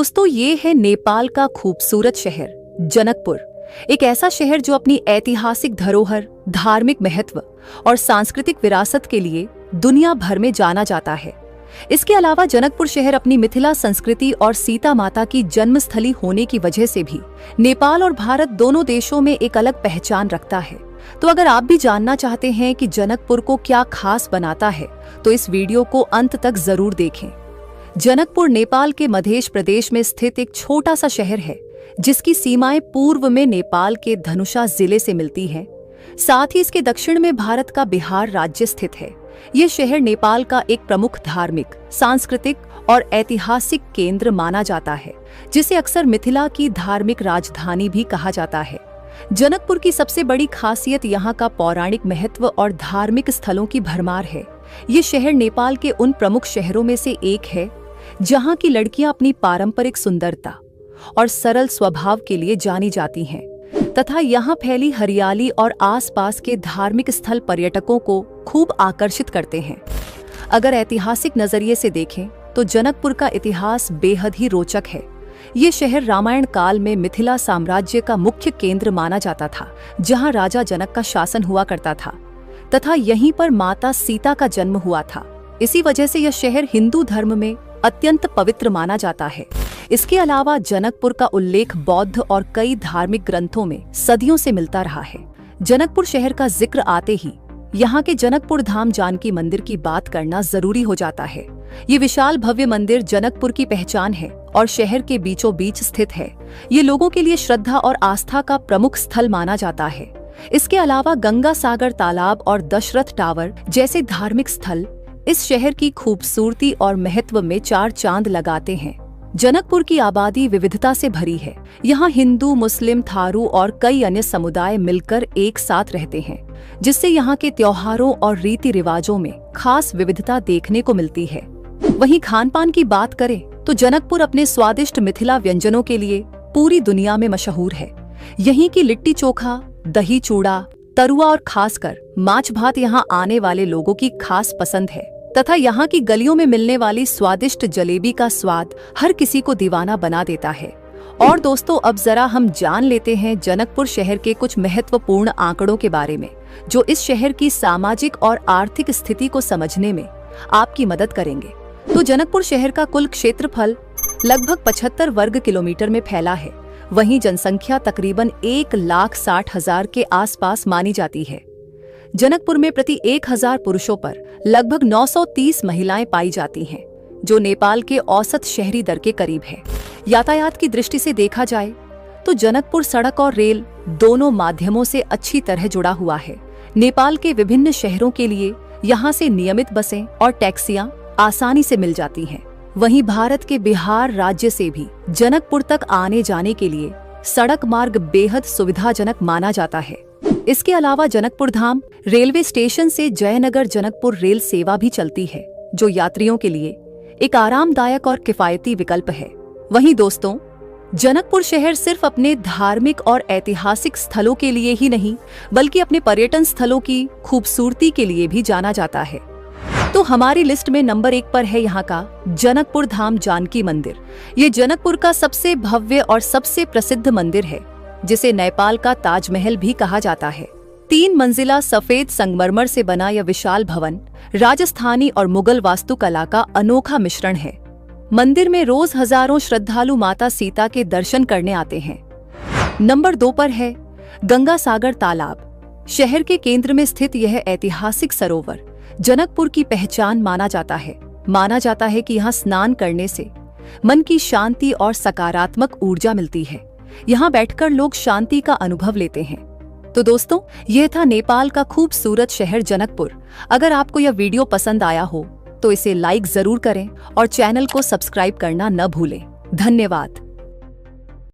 दोस्तों, ये है नेपाल का खूबसूरत शहर जनकपुर। एक ऐसा शहर जो अपनी ऐतिहासिक धरोहर, धार्मिक महत्व और सांस्कृतिक विरासत के लिए दुनिया भर में जाना जाता है। इसके अलावा जनकपुर शहर अपनी मिथिला संस्कृति और सीता माता की जन्मस्थली होने की वजह से भी नेपाल और भारत दोनों देशों में एक अलग पहचान रखता है। तो अगर आप भी जानना चाहते हैं कि जनकपुर को क्या खास बनाता है, तो इस वीडियो को अंत तक जरूर देखें। जनकपुर नेपाल के मध्य प्रदेश में स्थित एक छोटा सा शहर है, जिसकी सीमाएं पूर्व में नेपाल के धनुषा जिले से मिलती हैं। साथ ही इसके दक्षिण में भारत का बिहार राज्य स्थित है। ये शहर नेपाल का एक प्रमुख धार्मिक, सांस्कृतिक और ऐतिहासिक केंद्र माना जाता है, जिसे अक्सर मिथिला की धार्मिक राजधानी भी कहा जाता है। जनकपुर की सबसे बड़ी खासियत यहाँ का पौराणिक महत्व और धार्मिक स्थलों की भरमार है। ये शहर नेपाल के उन प्रमुख शहरों में से एक है जहाँ की लड़कियां अपनी पारंपरिक सुंदरता और सरल स्वभाव के लिए जानी जाती हैं, तथा यहाँ फैली हरियाली और आसपास के धार्मिक स्थल पर्यटकों को खूब आकर्षित करते हैं। अगर ऐतिहासिक नजरिए से देखें तो जनकपुर का इतिहास बेहद ही रोचक है। ये शहर रामायण काल में मिथिला साम्राज्य का मुख्य केंद्र माना जाता था, जहाँ राजा जनक का शासन हुआ करता था, तथा यहीं पर माता सीता का जन्म हुआ था। इसी वजह से यह शहर हिंदू धर्म में अत्यंत पवित्र माना जाता है। इसके अलावा जनकपुर का उल्लेख बौद्ध और कई धार्मिक ग्रंथों में सदियों से मिलता रहा है। जनकपुर शहर का जिक्र आते ही यहाँ के जनकपुर धाम जानकी मंदिर की बात करना जरूरी हो जाता है। ये विशाल भव्य मंदिर जनकपुर की पहचान है और शहर के बीचों बीच स्थित है। ये लोगों के लिए श्रद्धा और आस्था का प्रमुख स्थल माना जाता है। इसके अलावा गंगा सागर तालाब और दशरथ टावर जैसे धार्मिक स्थल इस शहर की खूबसूरती और महत्व में चार चांद लगाते हैं। जनकपुर की आबादी विविधता से भरी है। यहाँ हिंदू, मुस्लिम, थारू और कई अन्य समुदाय मिलकर एक साथ रहते हैं, जिससे यहाँ के त्योहारों और रीति रिवाजों में खास विविधता देखने को मिलती है। वहीं खान पान की बात करें तो जनकपुर अपने स्वादिष्ट मिथिला व्यंजनों के लिए पूरी दुनिया में मशहूर है। यहीं की लिट्टी चोखा, दही चूड़ा, तरुआ और खासकर माछ भात यहाँ आने वाले लोगों की खास पसंद है, तथा यहाँ की गलियों में मिलने वाली स्वादिष्ट जलेबी का स्वाद हर किसी को दीवाना बना देता है। और दोस्तों, अब जरा हम जान लेते हैं जनकपुर शहर के कुछ महत्वपूर्ण आंकड़ों के बारे में, जो इस शहर की सामाजिक और आर्थिक स्थिति को समझने में आपकी मदद करेंगे। तो जनकपुर शहर का कुल क्षेत्रफल लगभग 75 वर्ग किलोमीटर में फैला है। वहीं जनसंख्या तकरीबन 1,60,000 के आसपास मानी जाती है। जनकपुर में प्रति 1000 पुरुषों पर लगभग 930 महिलाएं पाई जाती हैं, जो नेपाल के औसत शहरी दर के करीब है। यातायात की दृष्टि से देखा जाए तो जनकपुर सड़क और रेल दोनों माध्यमों से अच्छी तरह जुड़ा हुआ है। नेपाल के विभिन्न शहरों के लिए यहाँ से नियमित बसें और टैक्सियां आसानी से मिल जाती हैं। वहीं भारत के बिहार राज्य से भी जनकपुर तक आने जाने के लिए सड़क मार्ग बेहद सुविधाजनक माना जाता है। इसके अलावा जनकपुर धाम रेलवे स्टेशन से जयनगर जनकपुर रेल सेवा भी चलती है, जो यात्रियों के लिए एक आरामदायक और किफायती विकल्प है। वहीं दोस्तों, जनकपुर शहर सिर्फ अपने धार्मिक और ऐतिहासिक स्थलों के लिए ही नहीं, बल्कि अपने पर्यटन स्थलों की खूबसूरती के लिए भी जाना जाता है। तो हमारी लिस्ट में नंबर 1 पर है यहाँ का जनकपुर धाम जानकी मंदिर। ये जनकपुर का सबसे भव्य और सबसे प्रसिद्ध मंदिर है, जिसे नेपाल का ताजमहल भी कहा जाता है। 3 मंजिला सफेद संगमरमर से बना यह विशाल भवन राजस्थानी और मुगल वास्तुकला का अनोखा मिश्रण है। मंदिर में रोज हजारों श्रद्धालु माता सीता के दर्शन करने आते हैं। नंबर 2 पर है गंगा सागर तालाब। शहर के केंद्र में स्थित यह ऐतिहासिक सरोवर जनकपुर की पहचान माना जाता है। माना जाता है कि यहाँ स्नान करने से मन की शांति और सकारात्मक ऊर्जा मिलती है। यहाँ बैठकर लोग शांति का अनुभव लेते हैं। तो दोस्तों, यह था नेपाल का खूबसूरत शहर जनकपुर। अगर आपको यह वीडियो पसंद आया हो तो इसे लाइक जरूर करें और चैनल को सब्सक्राइब करना न भूलें। धन्यवाद।